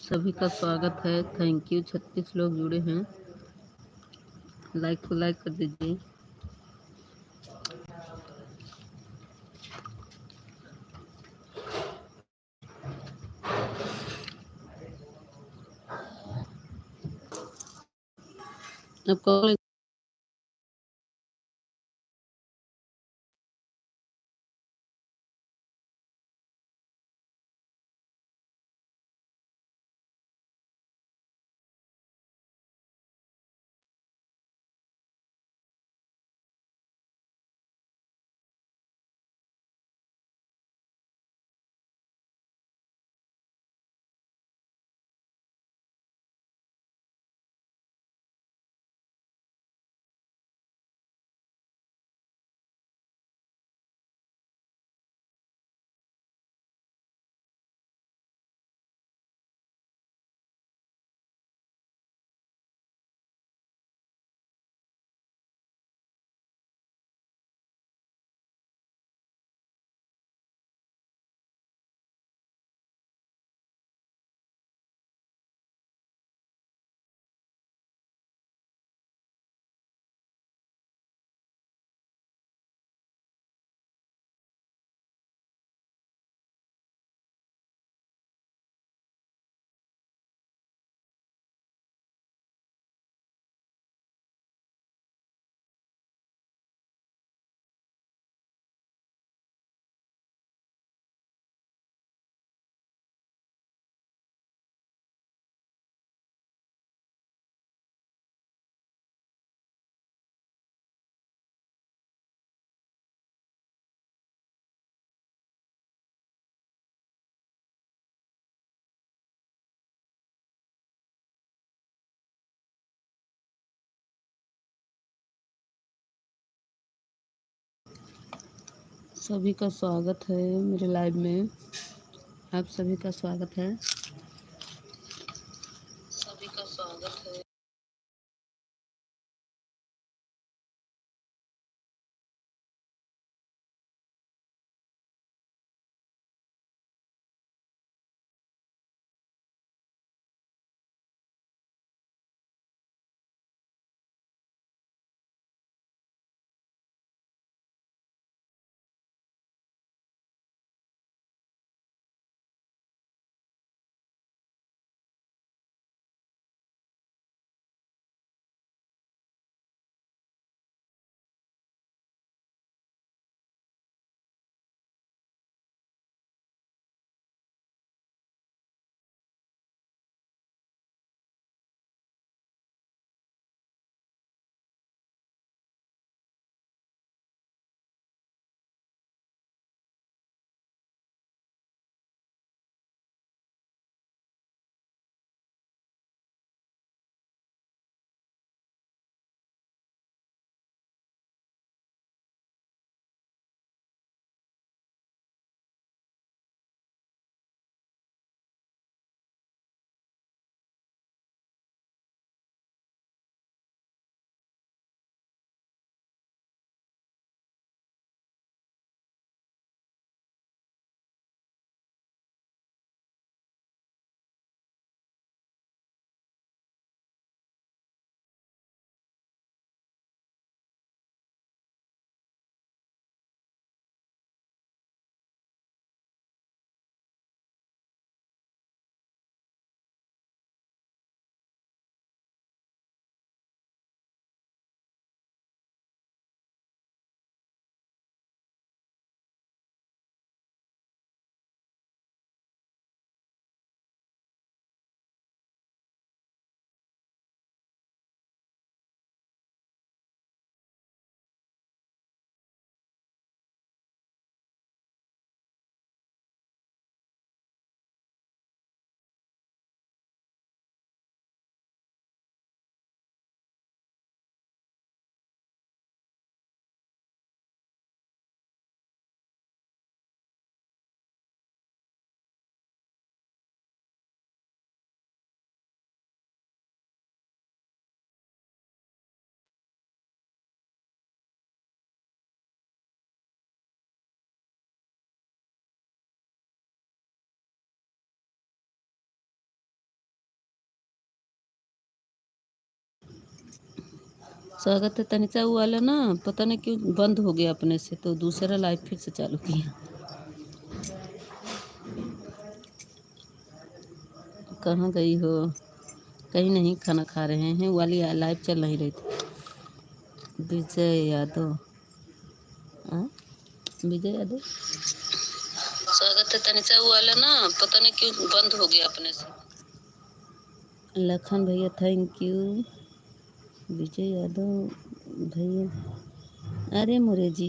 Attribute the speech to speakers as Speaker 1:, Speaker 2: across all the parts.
Speaker 1: सभी का स्वागत है। Thank you. 36 लोग जुड़े हैं। लाइक को लाइक कर दीजिए। अब कॉल सभी का स्वागत है मेरे लाइव में। आप सभी का स्वागत है। सभी का स्वागत है। स्वागत है तनिचा। वो वाला ना पता नहीं क्यों बंद हो गया अपने से, तो दूसरा लाइव फिर से चालू किया। कहाँ गई हो? कहीं नहीं, खाना खा रहे हैं। वाली लाइव चल नहीं रही थी। विजय यादव, हाँ विजय यादव स्वागत है तनिचा। वो वाला ना पता नहीं क्यों बंद हो गया अपने से। लखन भैया थैंक यू। विजय यादव भैया, अरे मोरे जी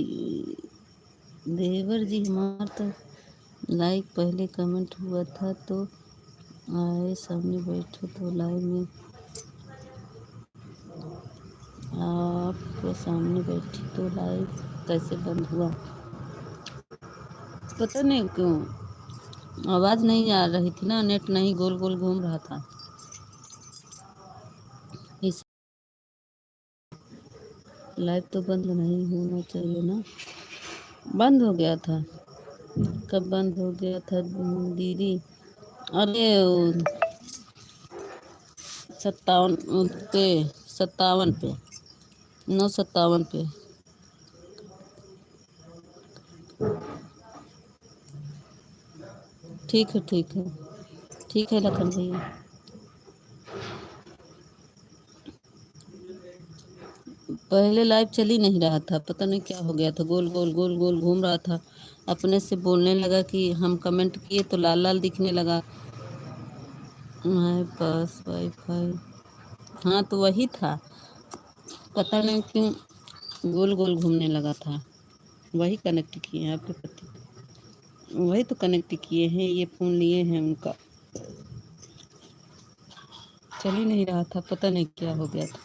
Speaker 1: देवर जी, हमारा तो लाइक पहले कमेंट हुआ था तो आए सामने बैठो तो लाइव में आपको सामने बैठी तो लाइव कैसे बंद हुआ? पता नहीं क्यों आवाज़ नहीं आ रही थी ना, नेट नहीं गोल गोल घूम रहा था। इस लाइव तो बंद नहीं होना चाहिए ना, बंद हो गया था। कब बंद हो गया था दीदी? अरे 57 पे, 57 पे, 957 पे। ठीक है ठीक है ठीक है लखन भैया। पहले लाइव चल ही नहीं रहा था, पता नहीं क्या हो गया था, गोल गोल गोल गोल घूम रहा था। अपने से बोलने लगा कि हम कमेंट किए तो लाल लाल दिखने लगा। हमारे पास वाईफाई, हाँ तो वही था, पता नहीं क्यों गोल गोल घूमने लगा था। वही कनेक्ट किए हैं आपके पति, वही तो कनेक्ट किए हैं, ये फ़ोन लिए हैं उनका, चल ही नहीं रहा था, पता नहीं क्या हो गया था।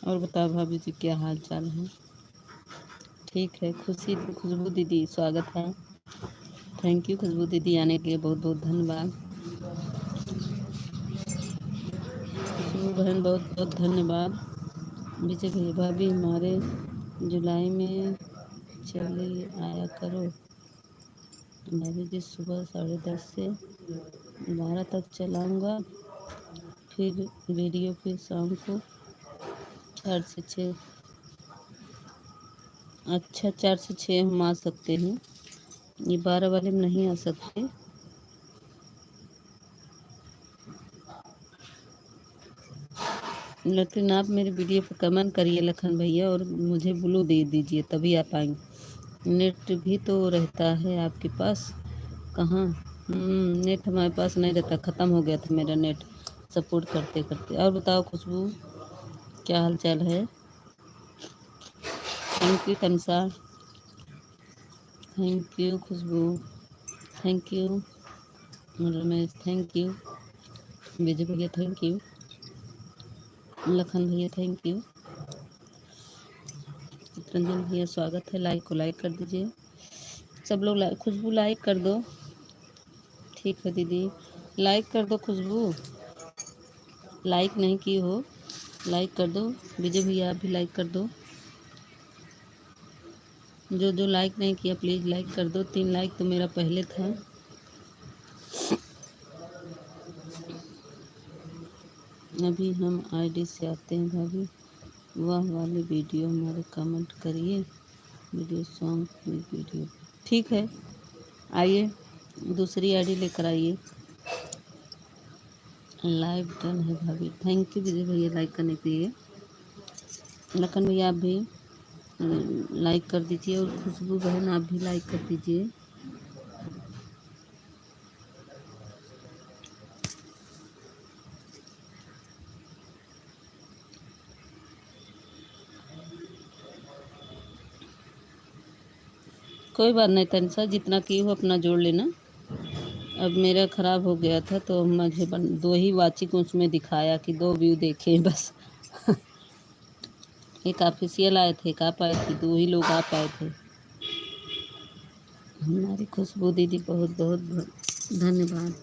Speaker 1: और बताओ भाभी जी क्या हाल चाल है? ठीक है। खुशबू दीदी स्वागत है। थैंक यू खुशबू दीदी, आने के लिए बहुत बहुत धन्यवाद। खुशबू बहन बहुत बहुत धन्यवाद। विजय भैया भाभी हमारे जुलाई में चले आया करो। भाभी जी सुबह 10:30 से 12 तक चलाऊँगा, फिर वीडियो फिर शाम को 4 से 6। अच्छा 4 से 6 हम आ सकते हैं, ये 12 वाले में नहीं आ सकते। लेकिन आप मेरे वीडियो पर कमेंट करिए लखन भैया, और मुझे ब्लू दे दीजिए तभी आ पाएंगे। नेट भी तो रहता है आपके पास? कहाँ? नेट हमारे पास नहीं रहता, ख़त्म हो गया था मेरा नेट सपोर्ट करते करते। और बताओ खुशबू क्या हाल चाल है? Thank you Tamsa, thank you Khushboo, thank you Ramesh, thank you Vijay भैया, थैंक यू लखन भैया, थैंक यू रंजन भैया, स्वागत है। लाइक को लाइक कर दीजिए सब लोग। खुशबू लाइक कर दो। ठीक है दीदी, लाइक कर दो खुशबू, लाइक नहीं की हो लाइक कर दो। विजय भैया आप भी लाइक कर दो, जो जो लाइक नहीं किया प्लीज़ लाइक कर दो। 3 लाइक तो मेरा पहले था। अभी हम आईडी से आते हैं भाभी, वह वाले वीडियो हमारे कमेंट करिए, वीडियो सॉन्ग में वीडियो। ठीक है आइए, दूसरी आईडी लेकर आइए। लाइव डन है भाभी, थैंक यू विजय भैया लाइक करने के लिए। लखन भैया आप भी लाइक कर दीजिए, और खुशबू बहन आप भी लाइक कर दीजिए। कोई बात नहीं तनिषा, जितना की हो अपना जोड़ लेना। अब मेरा ख़राब हो गया था तो मुझे 2 ही वाचिक उसमें दिखाया कि 2 व्यू देखे बस। एक ऑफिशियल आए थे, एक आप आए थे, 2 ही लोग आ पाए थे। हमारी खुशबू दीदी बहुत बहुत धन्यवाद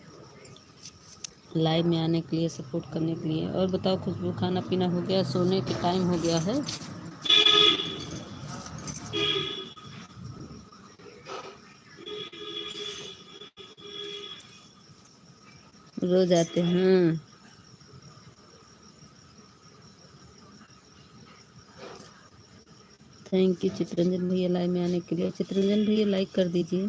Speaker 1: लाइव में आने के लिए, सपोर्ट करने के लिए। और बताओ खुशबू खाना पीना हो गया? सोने के टाइम हो गया है। रोज आते हैं। थैंक यू चित्रंजन भैया लाइव में आने के लिए। चित्रंजन भैया लाइक कर दीजिए।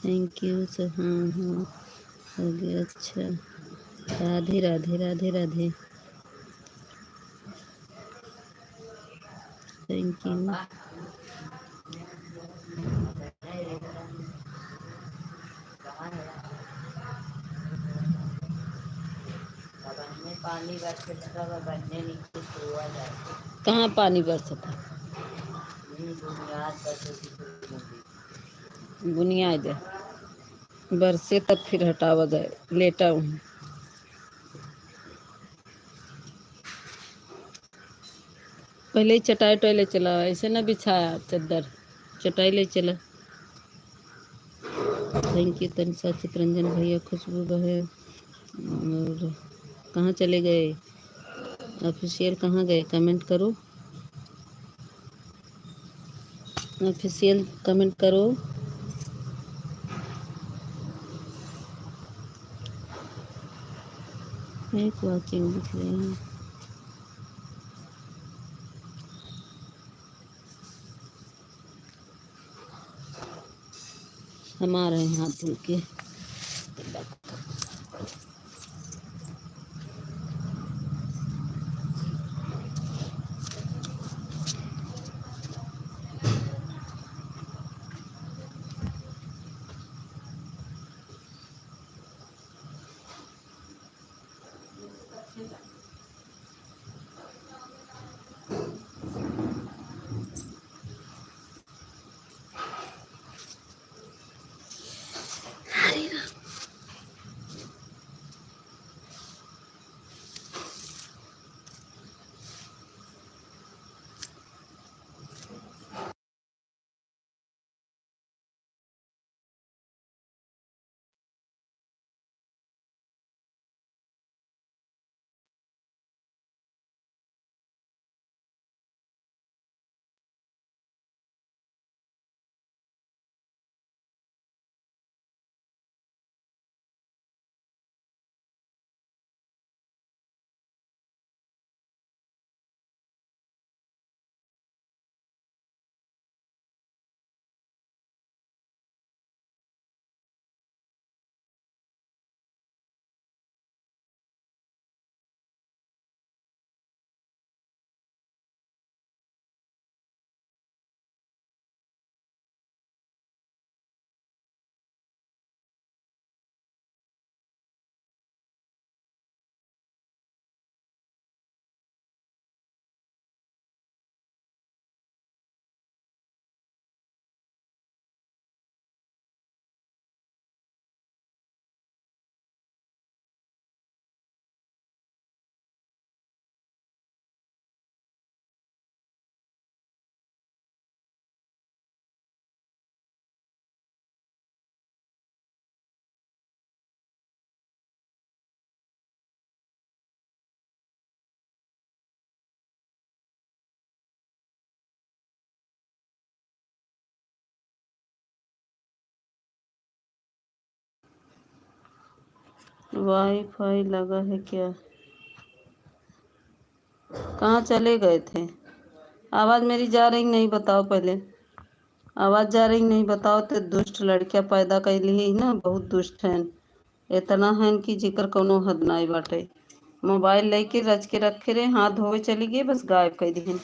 Speaker 1: Thank you sir. हाँ हाँ हो गया। अच्छा, राधे राधे राधे राधे। Thank you. कहाँ पानी बरसता? बुनियाद बरसे तब फिर हटावा जाए। लेटा हूँ। पहले ही चटाई उटाई ले चला, ऐसे ना बिछाया चद्दर, चटाई ले चला। थैंक यू तनिषा, चित्रंजन भैया, खुशबू बहन। और कहाँ चले गए ऑफिशियल? कहाँ गए? कमेंट करो ऑफिशियल, कमेंट करो। एक वॉचिंग दिख रहे हैं। हम आ रहे हैं हाथ धुल के। वाईफाई लगा है क्या? कहाँ चले गए थे? आवाज़ मेरी जा रही नहीं? बताओ पहले। आवाज़ जा रही नहीं? बताओ। तो दुष्ट लड़कियां पैदा कैली ही ना, बहुत दुष्ट हैं। इतना है कि जिक्र कोनो हद नाई बाटे। मोबाइल लेके रच के रखे रहे, हाथ धोवे चली गई, बस गायब कर दी।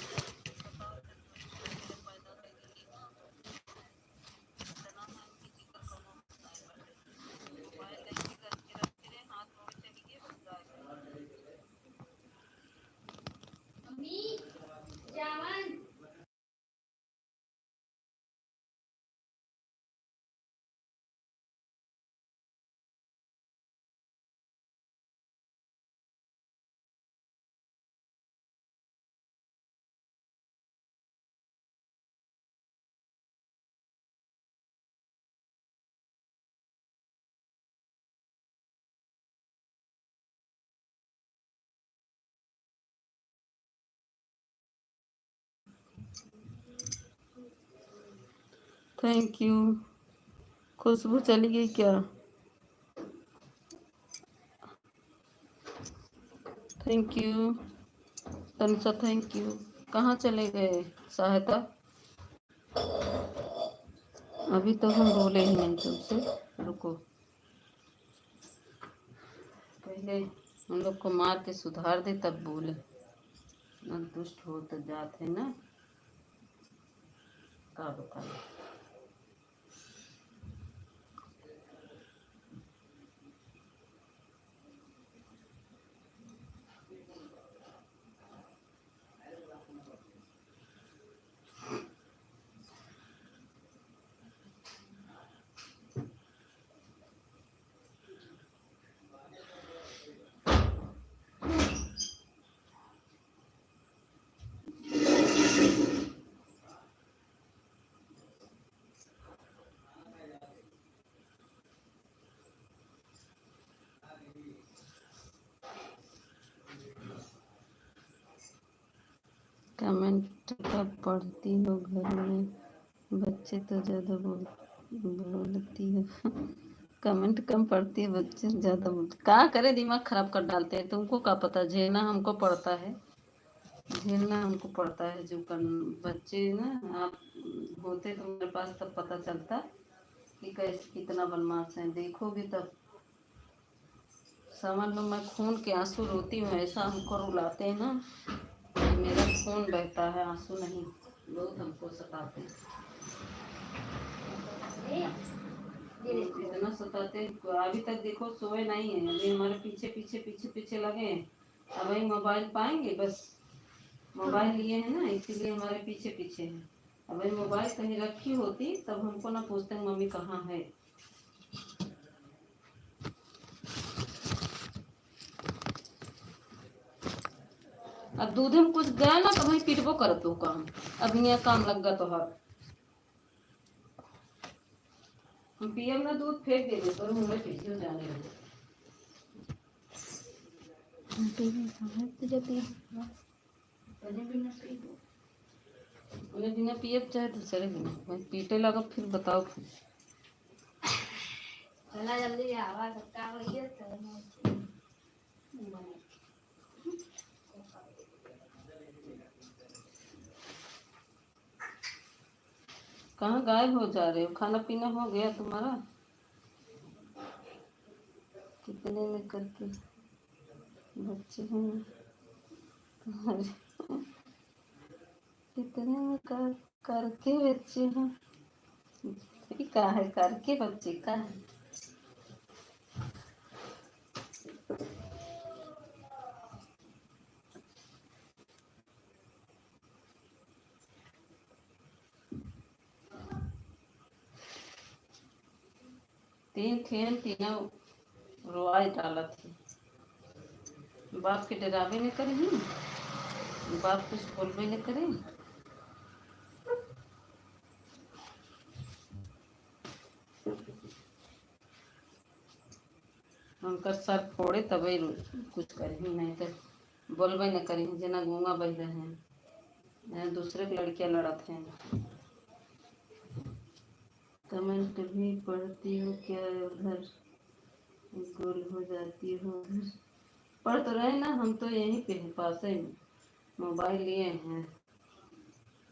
Speaker 1: Thank you. खुशबू चली गई क्या? Thank you. Tanisha thank you. कहाँ चले गए सहायता? अभी तो हम बोले ही नहीं तुमसे, रुको पहले हम लोग को मार के सुधार दे तब बोले। संतुष्ट हो तो जाते ना, का बता। कमेंट कब पढ़ती हो घर में? बच्चे तो ज़्यादा बोलती हो। कमेंट कम पढ़ती है, बच्चे ज़्यादा बोलते। क्या करे, दिमाग खराब कर डालते हैं। तुमको क्या पता, झेलना हमको पड़ता है, झेलना हमको पड़ता है। जो बच्चे ना आप होते तुम्हारे पास तब पता चलता कि कैसे कितना बदमाश है। देखोगे तब समझ लो। मैं खून के आंसू रोती हूँ, ऐसा हमको रुलाते हैं ना, मेरा खून बहता है, आंसू नहीं। बहुत हमको सताते हैं, इतना सताते हैं। अभी तक देखो सोए नहीं है, अभी हमारे पीछे पीछे पीछे पीछे लगे हैं। अब वही मोबाइल पाएंगे, बस मोबाइल लिए हैं ना, इसीलिए हमारे पीछे पीछे हैं। अब वही मोबाइल कहीं रखी होती तब हमको ना पूछते हैं मम्मी कहाँ है। अब दूध में कुछ गया ना तो वही पीटबो करत हो काम। अब यहाँ काम लग गया तो हर हम पियब ना दूध फेंक दे पर मुँह पीछे जाने लगे। उन्हें बिना पियब चाहे दूसरे बिना मैं पीटे लगा फिर बताओ फिर। चला जल्दी आवाज का होइए तो कहाँ गायब हो जा रहे हो? खाना पीना हो गया तुम्हारा? कितने में करके बच्चे हैं तुम्हारे? कितने में करके बच्चे हैं? का है करके बच्चे का है? तीन खेल तीनों रोआई डाला थी। बाप के डरावे न करे, बाप कुछ बोलबे न करे। उनका सर फोड़े तभी कुछ करी, नहीं तो बोलबे न करी। जना गूंगा बह रहे हैं, दूसरे की लड़कियां लड़त हैं। कमेंट भी पढ़ती हो क्या? उधर गोल हो जाती हो उधर। पढ़ तो रहे ना, हम तो यहीं पे है पास ही में। मोबाइल लिए हैं,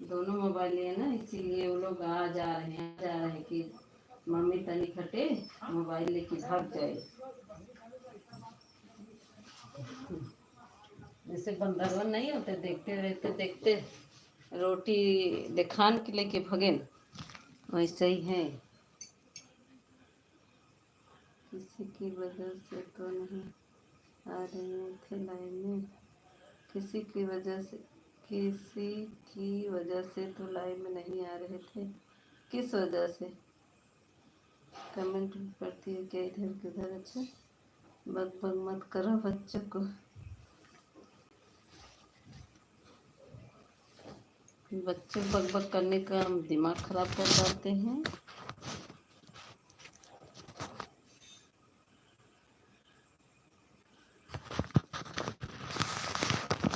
Speaker 1: दोनों मोबाइल लिए ना, इसीलिए वो लोग आ जा रहे हैं कि मम्मी तनी हटे, मोबाइल लेके भाग जाए। जैसे बंदरवन नहीं होते, देखते रहते देखते रोटी दिखान के लेके भगे, वैसे ही है। किसी की वजह से तो नहीं आ रहे थे लाइन में, किसी की वजह से, किसी की वजह से तो लाइव में नहीं आ रहे थे। किस वजह से? कमेंट पढ़ती है क्या इधर किधर? अच्छा बक बक मत करो बच्चों को, बच्चे बक बक करने का हम दिमाग खराब कर डालते हैं।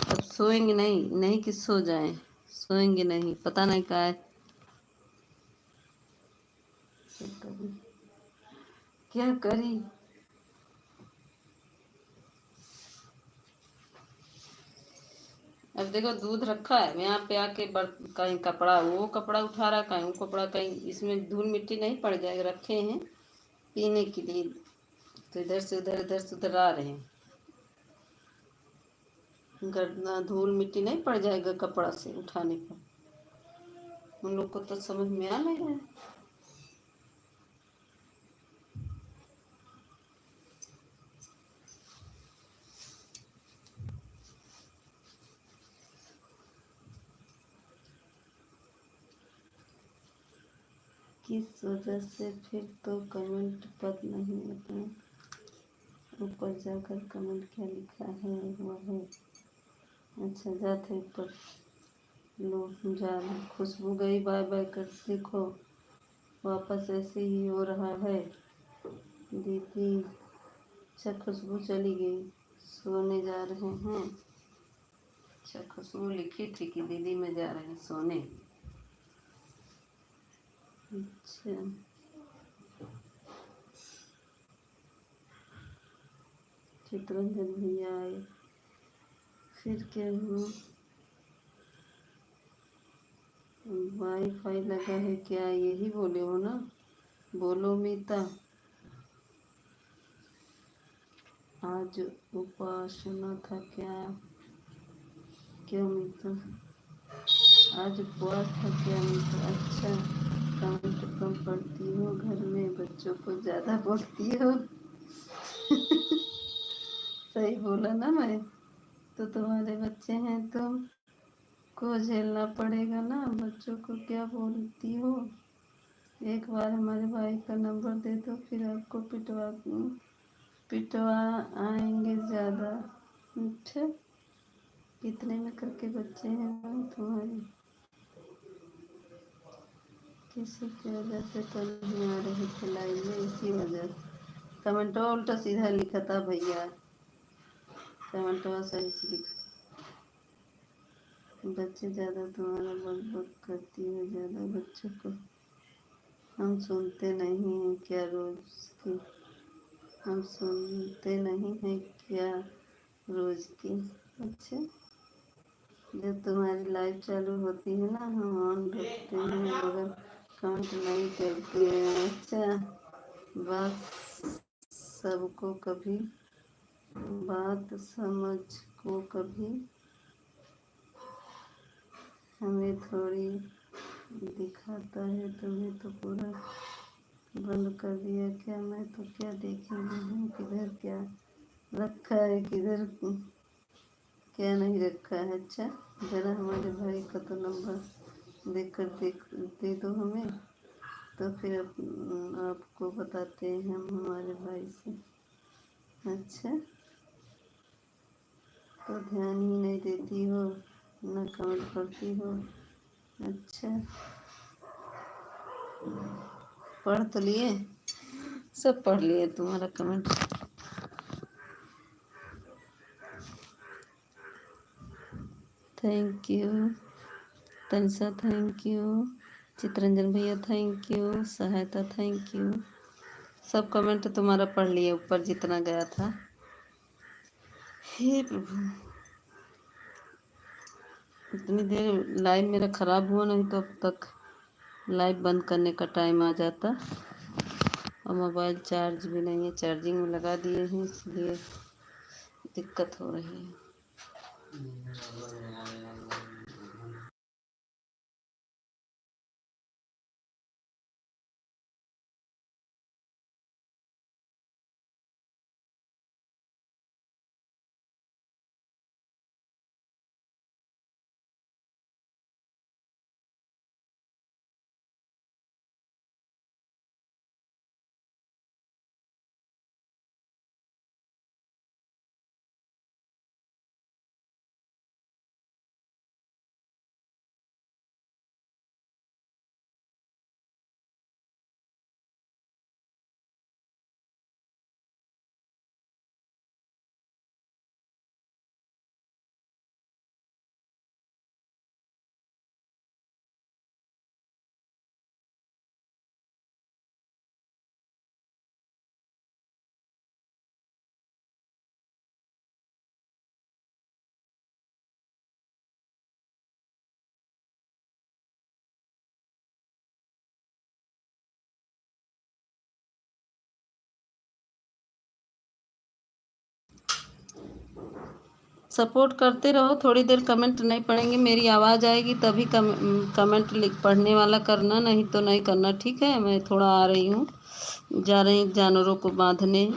Speaker 1: अब सोएंगे नहीं, नहीं कि सो जाएं, सोएंगे नहीं, पता नहीं क्या है। क्या करी? अब देखो दूध रखा है, मैं यहाँ पे आके कहीं कपड़ा, वो कपड़ा उठा रहा, कहीं वो कपड़ा, कहीं इसमें धूल मिट्टी नहीं पड़ जाएगा, रखे हैं पीने के लिए, तो इधर से उधर, इधर से उधर आ रहे हैं, गरना धूल मिट्टी नहीं पड़ जाएगा कपड़ा से उठाने पर। उन लोग को तो समझ में आ नहीं रहा है। किस वजह से फिर तो कमेंट पर नहीं अपने ऊपर जाकर कमेंट क्या लिखा है हुआ है। अच्छा जाते ऊपर लोग जा रहे, खुशबू गई बाय बाय कर, देखो वापस ऐसे ही हो रहा है दीदी। अच्छा खुशबू चली गई, सोने जा रहे हैं। अच्छा खुशबू लिखी थी कि दीदी में जा रहे हैं सोने। अच्छा चित्रंजन भैया आए, फिर क्या हुआ? वाईफाई लगा है क्या, यही बोले हो ना? बोलो मीता। आज उपासना था क्या? क्यों मीता, आज उपवास था क्या मीता? अच्छा कमेंट कम पढ़ती हो, घर में बच्चों को ज़्यादा बोलती हो। सही बोला ना मैं? तो तुम्हारे बच्चे हैं, तुम को झेलना पड़ेगा ना, बच्चों को क्या बोलती हो। एक बार हमारे भाई का नंबर दे दो, फिर आपको पिटवा आएंगे ज़्यादा। अच्छा कितने में करके बच्चे हैं तुम्हारे? किसी की वजह से तो नहीं आ रही थी लाइव में, इसी वजह से कमेंटवा उल्टा सीधा लिखा था भैया, कमेंटवा सही से लिखा। बच्चे ज़्यादा तुम्हारा बक बक करती है, ज़्यादा बच्चों को हम सुनते नहीं हैं क्या रोज़ की, हम सुनते नहीं हैं क्या रोज़ की। अच्छा जब तुम्हारी लाइव चालू होती है ना, हम ऑन रखते हैं मगर कमेंट नहीं करते हैं। अच्छा बात सबको कभी, बात समझ को कभी हमें थोड़ी दिखाता है, तुम्हें तो पूरा बंद कर दिया क्या? मैं तो क्या देखी नहीं हूँ, किधर क्या रखा है, किधर क्या नहीं रखा है। अच्छा ज़रा हमारे भाई का तो नंबर देकर दे दो हमें, तो फिर आपको बताते हैं हम हमारे भाई से। अच्छा तो ध्यान ही नहीं देती हो, ना कमेंट करती हो। अच्छा पढ़ तो लिए, सब पढ़ लिए तुम्हारा comment. Thank you Tanisha, thank you Chittaranjan भैया, thank you Sahayata, thank you. सब कमेंट तुम्हारा पढ़ लिए ऊपर जितना गया था। हे प्रभु इतनी देर लाइव मेरा ख़राब हुआ, नहीं तो अब तक लाइव बंद करने का टाइम आ जाता। और मोबाइल चार्ज भी नहीं है, चार्जिंग में लगा दिए हैं, इसलिए दिक्कत हो रही है। सपोर्ट करते रहो, थोड़ी देर कमेंट नहीं पढ़ेंगे, मेरी आवाज़ आएगी तभी कमेंट लिख पढ़ने वाला करना, नहीं तो नहीं करना, ठीक है। मैं थोड़ा आ रही हूँ, जा रही जानवरों को बांधने,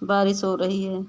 Speaker 1: बारिश हो रही है।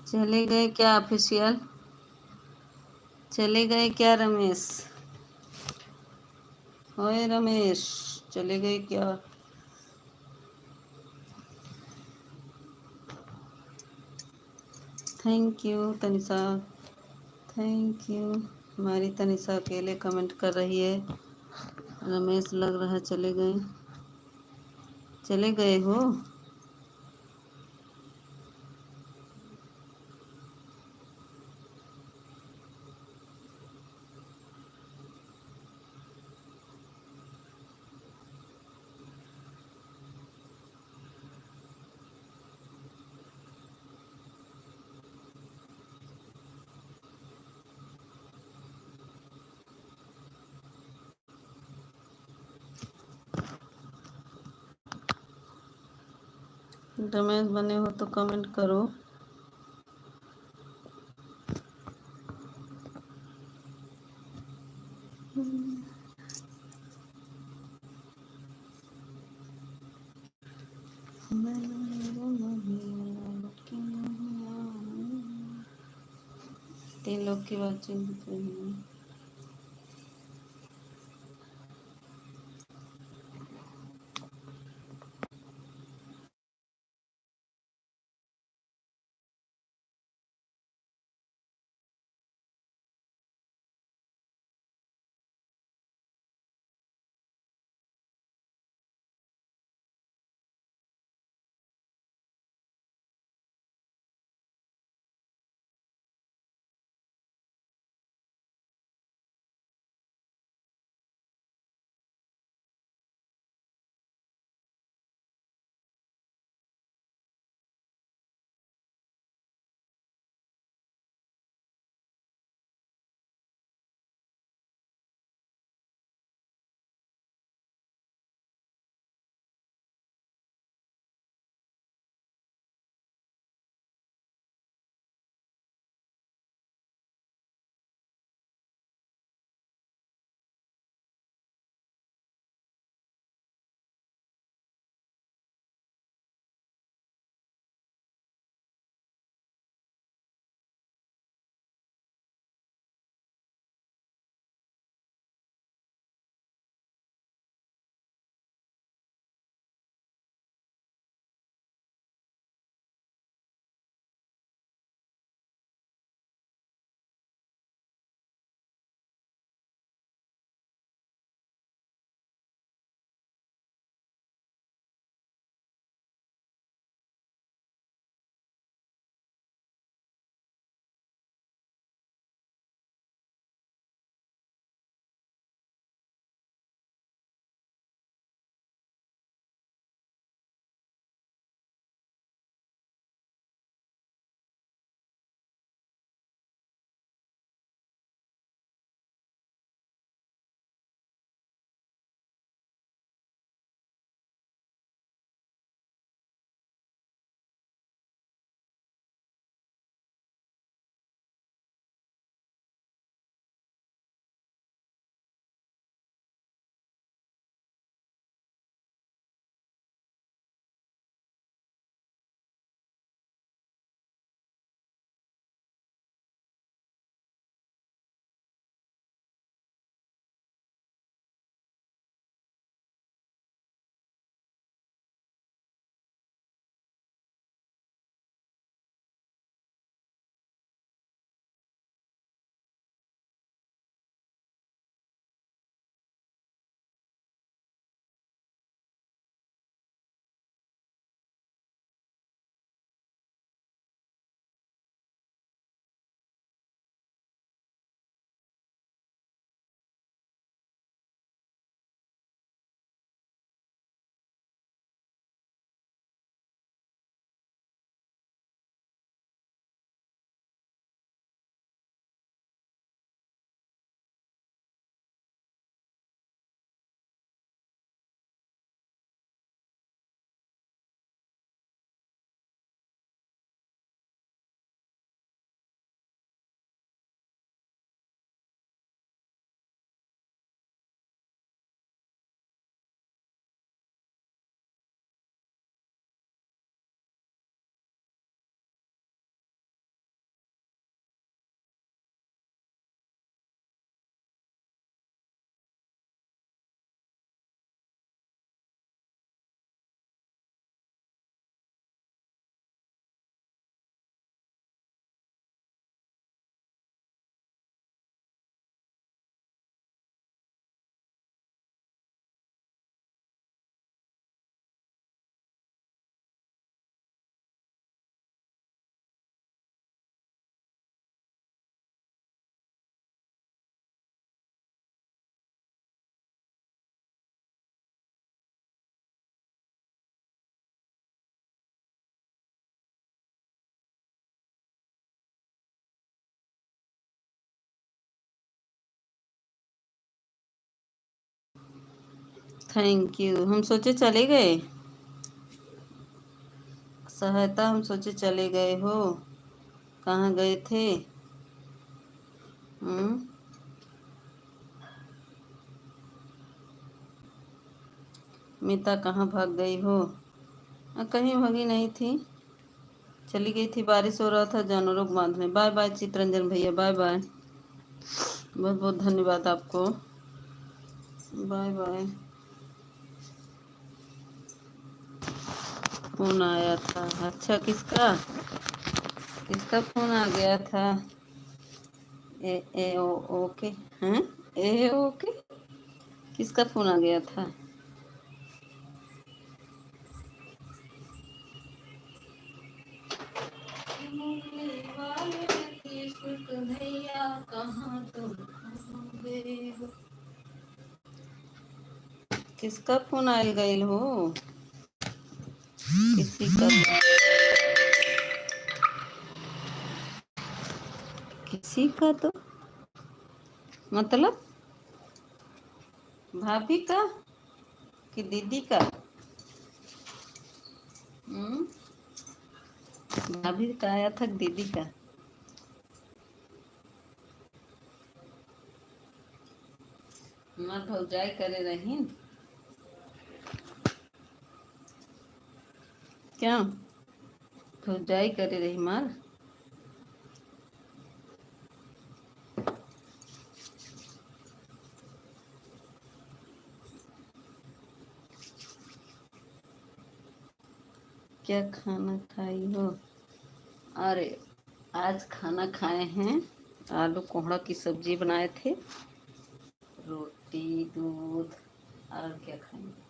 Speaker 1: चले गए क्या ऑफिशियल? चले गए क्या रमेश? ओए रमेश, चले गए क्या? Thank you Tanisha, thank you. हमारी तनिषा अकेले कमेंट कर रही है। रमेश लग रहा है चले गए। चले गए हो? रमेश बने हो तो कमेंट करो। तीन लोग की बातचीत दिख रही है। Thank you. हम सोचे चले गए। सहायता, हम सोचे चले गए हो। कहाँ गए थे? हम्म। मीता कहाँ भाग गई हो? कहीं भागी नहीं थी, चली गई थी। बारिश हो रहा था जानवरों को बांधने। बाय बाय चित्रंजन भैया, बाय बाय। बहुत बहुत धन्यवाद आपको। Bye bye. फोन आया था। अच्छा, किसका? किसका फोन आ गया था? ए ए ओ ओके। हैं? ए ओके। किसका फोन आ गया था? भैया कहाँ तुम गए हो? किसका फोन आयल गईल हो? किसी का? किसी का तो मतलब भाभी का कि दीदी का? हम्म। भाभी का आया था कि दीदी का? हमार भौजाई करे रही। क्या भौजाई करे रही मार? क्या खाना खाई हो? अरे आज खाना खाए हैं, आलू कोहड़ा की सब्जी बनाए थे, रोटी दूध। और क्या खाएंगे?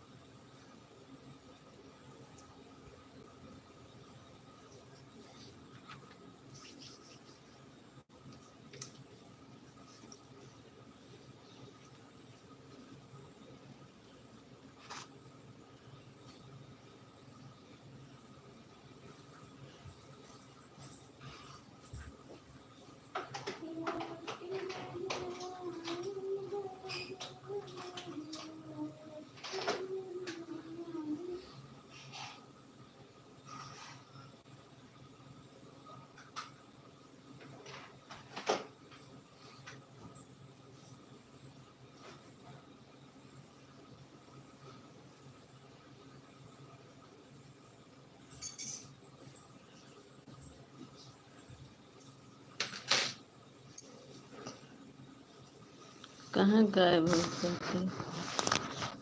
Speaker 1: कहाँ गायब हो गए थे?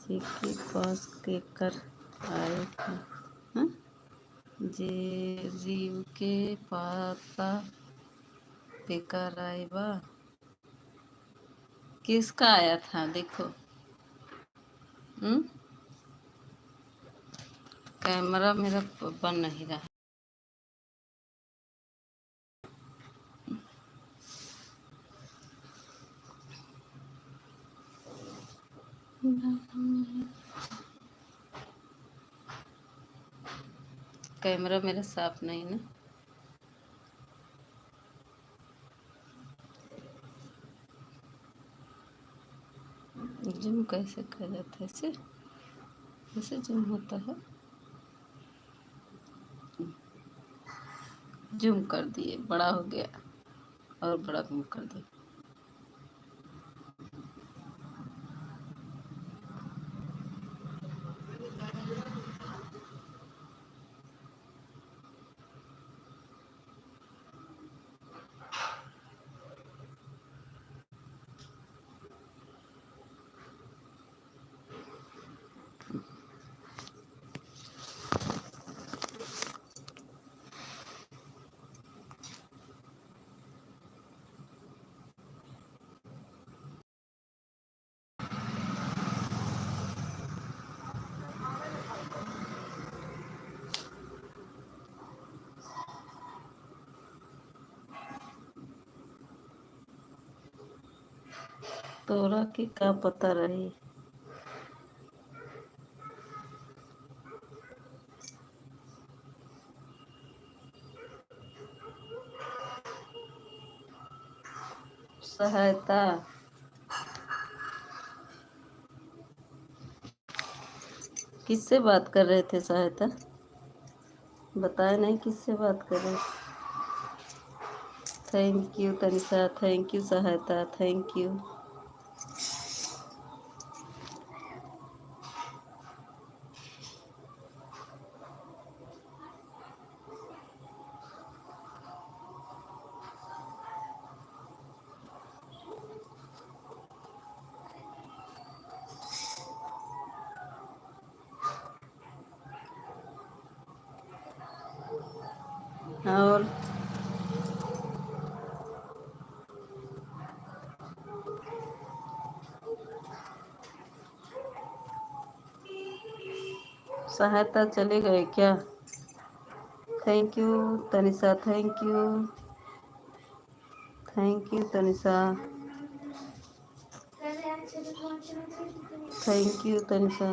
Speaker 1: के पास के कर आए थे? हाँ? जे रीव के पाता बेकार आए बा। किसका आया था देखो? हम्म। कैमरा मेरा बन नहीं रहा। कैमरा मेरा साफ नहीं ना। जूम कैसे कर जाता है? ऐसे ऐसे जूम होता है। जूम कर दिए, बड़ा हो गया और बड़ा जूम कर दिए। तोरा के का पता रही? सहायता। किससे बात कर रहे थे सहायता? बताए नहीं किससे बात कर रहे थे। Thank you Tanisha, thank you Sahayata, thank you. और सहायता चले गए क्या? Thank you Tanisha, thank you, thank you Tanisha, thank you Tanisha.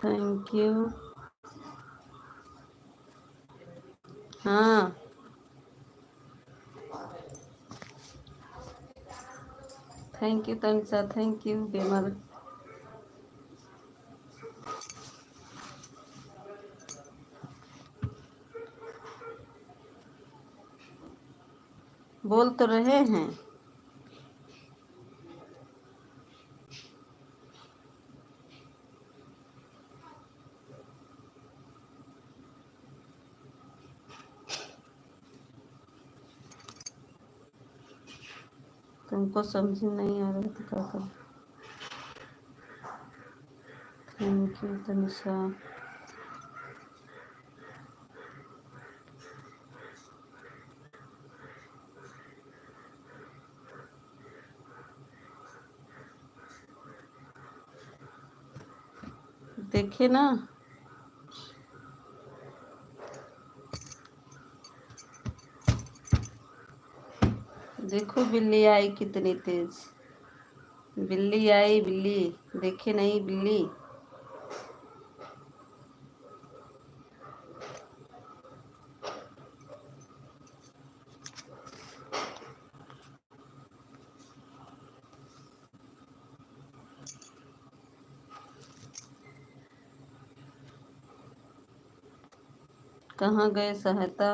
Speaker 1: Thank you. हाँ thank you Tanisha, thank you बेमर। बोल तो रहे हैं। तुमको समझ नहीं आ रहा तो क्या करूं? Thank you Tanisha. देखे ना, देखो बिल्ली आई कितनी तेज। बिल्ली आई, बिल्ली देखे नहीं बिल्ली। कहाँ गए सहायता?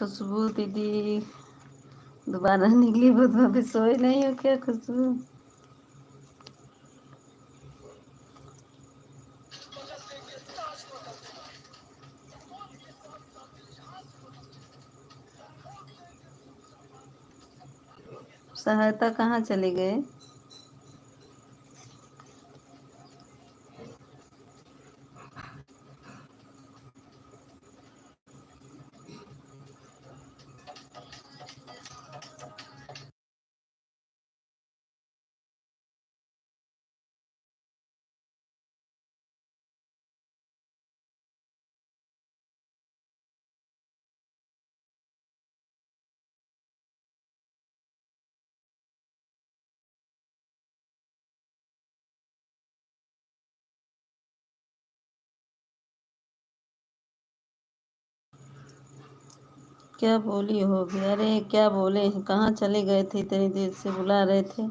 Speaker 1: खुशबू दीदी दोबारा निकली, बहुत अभी सोए नहीं हो क्या खुशबू? सहायता कहाँ चले गए? क्या बोली हो भी? अरे क्या बोले, कहाँ चले गए थे? इतनी देर से बुला रहे थे,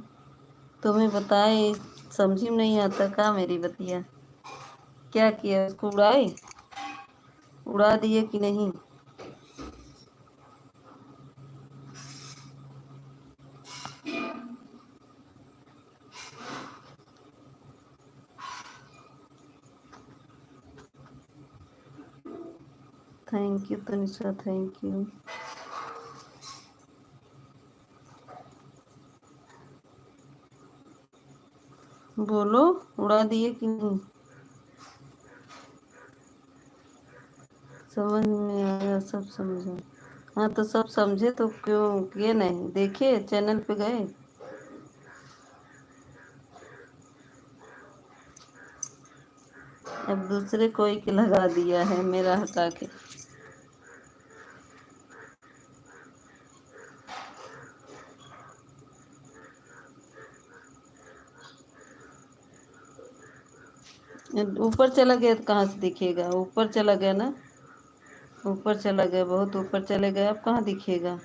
Speaker 1: तुम्हें बताए, समझी में नहीं आता का मेरी बतिया? क्या किया उसको, उड़ाए? उड़ा दिए कि नहीं? Thank you Tanisha, thank you. बोलो, उड़ा दिए कि नहीं? समझ में आया, सब समझा। हाँ तो सब समझे तो क्यों किए नहीं? देखे चैनल पे गए? अब दूसरे कोई के लगा दिया है, मेरा हटा के। ऊपर चला गया तो कहाँ से दिखेगा? ऊपर चला गया ना, ऊपर चला गया, बहुत ऊपर चले गए, अब कहाँ दिखेगा?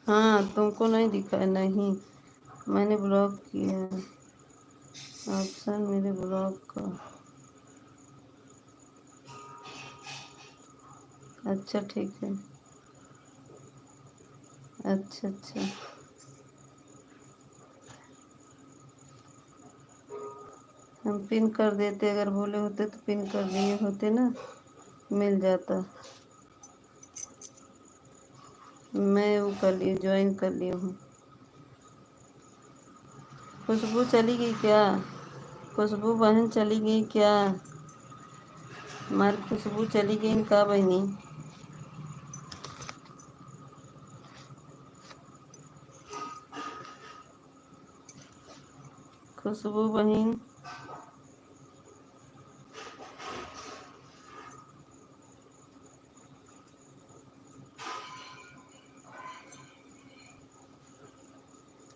Speaker 1: हाँ तुमको नहीं दिखा? नहीं, मैंने ब्लॉक किया है। ऑप्शन मेरे ब्लॉक का। अच्छा ठीक है। अच्छा अच्छा। हम पिन कर देते, अगर बोले होते तो पिन कर दिए होते ना, मिल जाता। मैं वो कर ली, ज्वाइन कर ली हूँ। खुशबू चली गई क्या? खुशबू बहन चली गई क्या? हमारी खुशबू चली गई का बहनी? खुशबू बहन,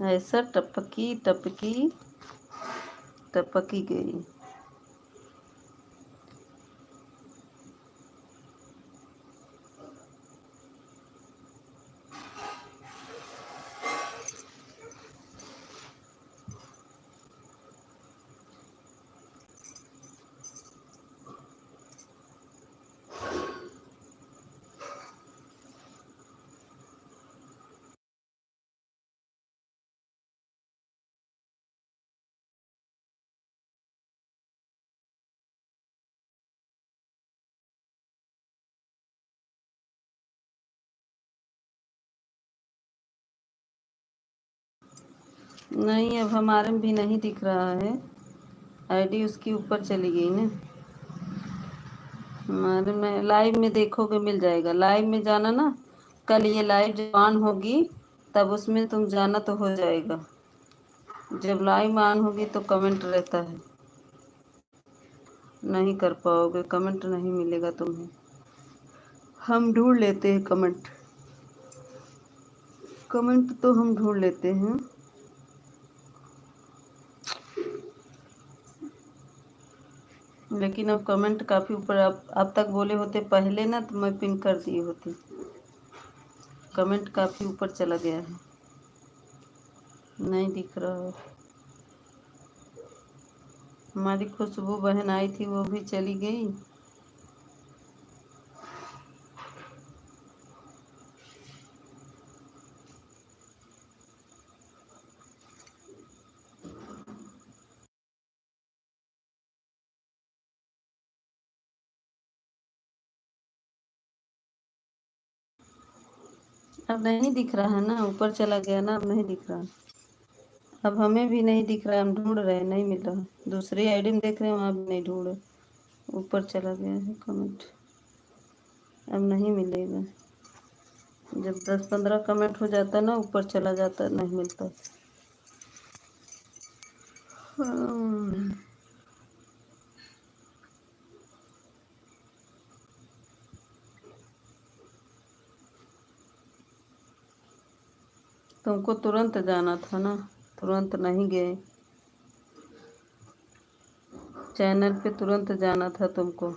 Speaker 1: ऐसा टपकी टपकी टपकी गई। नहीं, अब हमारे में भी नहीं दिख रहा है, आईडी उसकी ऊपर चली गई ना। हमारे में लाइव में देखोगे, मिल जाएगा, लाइव में जाना ना। कल ये लाइव जब ऑन होगी तब उसमें तुम जाना तो हो जाएगा। जब लाइव में ऑन होगी तो कमेंट रहता है, नहीं कर पाओगे, कमेंट नहीं मिलेगा तुम्हें। हम ढूंढ लेते हैं कमेंट, कमेंट तो हम ढूंढ लेते हैं। लेकिन अब कमेंट काफ़ी ऊपर, अब तक बोले होते पहले ना तो मैं पिन कर दी होती। कमेंट काफ़ी ऊपर चला गया है, नहीं दिख रहा है। हमारी खुशबू बहन आई थी, वो भी चली गई। अब नहीं दिख रहा है ना, ऊपर चला गया ना, अब नहीं दिख रहा। अब हमें भी नहीं दिख रहा, हम ढूंढ रहे हैं, नहीं मिल रहा। दूसरी आईडी में देख रहे हैं, वहाँ भी नहीं ढूंढ रहे, ऊपर चला गया है कमेंट, अब नहीं मिलेगा। जब 10-15 कमेंट हो जाता ना, ऊपर चला जाता, नहीं मिलता। तुमको तुरंत जाना था ना, तुरंत नहीं गए। चैनल पे तुरंत जाना था तुमको।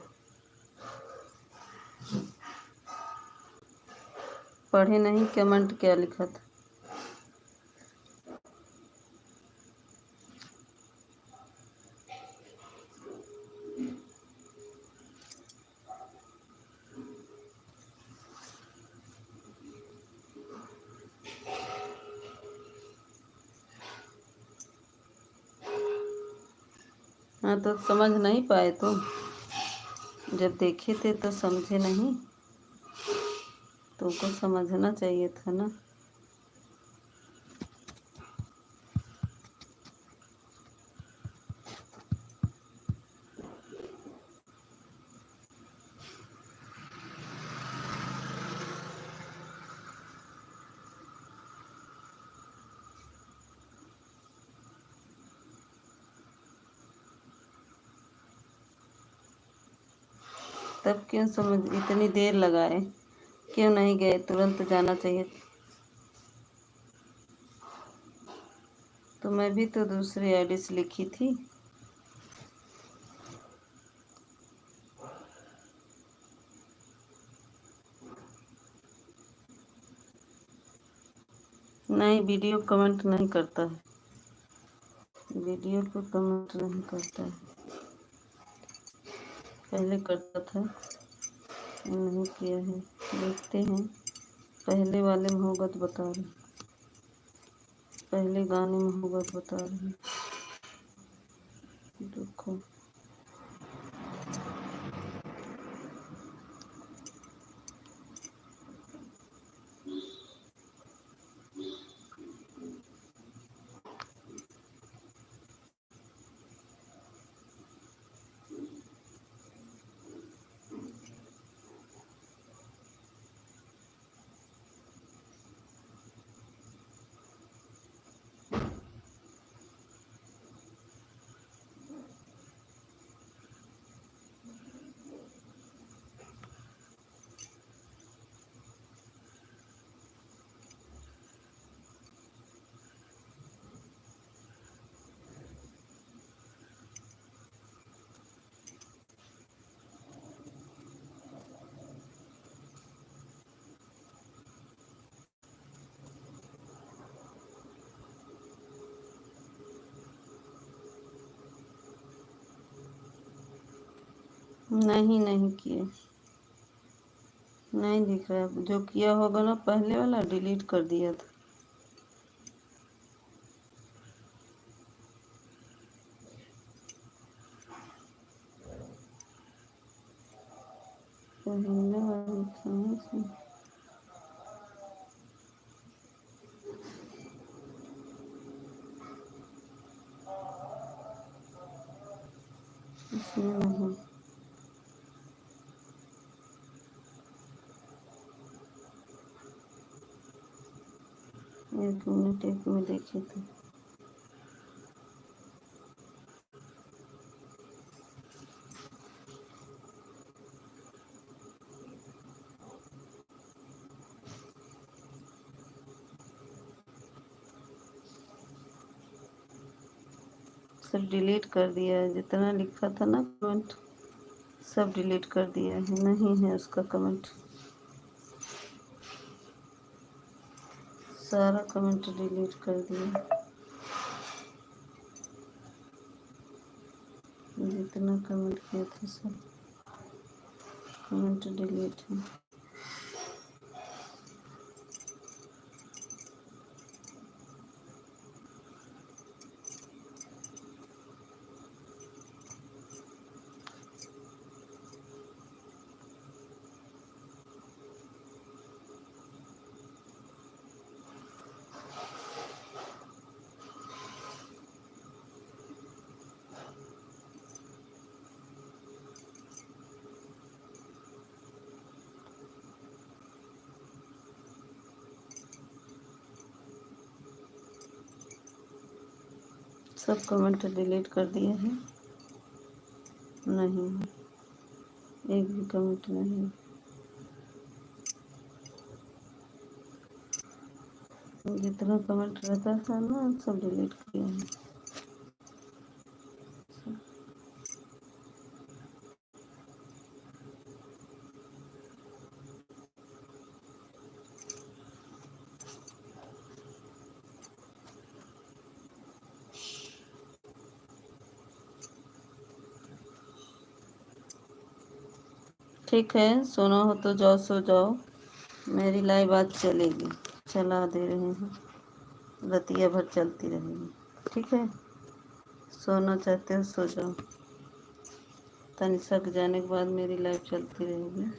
Speaker 1: पढ़े नहीं कमेंट क्या लिखा था। हाँ तो समझ नहीं पाए तुम, जब देखे थे तो समझे नहीं, तुमको समझना चाहिए था ना। तब क्यों समझ, इतनी देर लगाए, क्यों नहीं गए, तुरंत जाना चाहिए। तो मैं भी तो दूसरी आईडी से लिखी थी। नहीं, वीडियो कमेंट नहीं करता है, वीडियो को कमेंट नहीं करता है। पहले करता था, नहीं किया है। देखते हैं, पहले वाले में होगा तो बता रहे, पहले गाने में होगा तो बता रहे। देखो, नहीं नहीं किए, नहीं दिख रहा है। जो किया होगा ना पहले वाला, डिलीट कर दिया था। पहले वाला कहाँ से? इसमें नहीं, एक मिनट, एक में देखे थे। सब डिलीट कर दिया है, जितना लिखा था ना कमेंट, सब डिलीट कर दिया है, नहीं है उसका कमेंट। सारा कमेंट डिलीट कर दिया, जितना कमेंट किया था सब कमेंट डिलीट है। सब कमेंट डिलीट कर दिए हैं, नहीं एक भी कमेंट नहीं, जितना कमेंट रहता था ना सब डिलीट किया है। ठीक है, सोना हो तो जाओ, सो जाओ, मेरी लाइव आज चलेगी, चला दे रहे हैं, रतिया भर चलती रहेगी। ठीक है, सोना चाहते हो सो जाओ, तनिषा के जाने के बाद मेरी लाइव चलती रहेगी।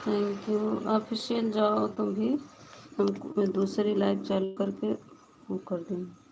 Speaker 1: थैंक यू, ऑफिशियल जाओ तुम भी। मैं दूसरी लाइव चालू करके वो कर दूँगी।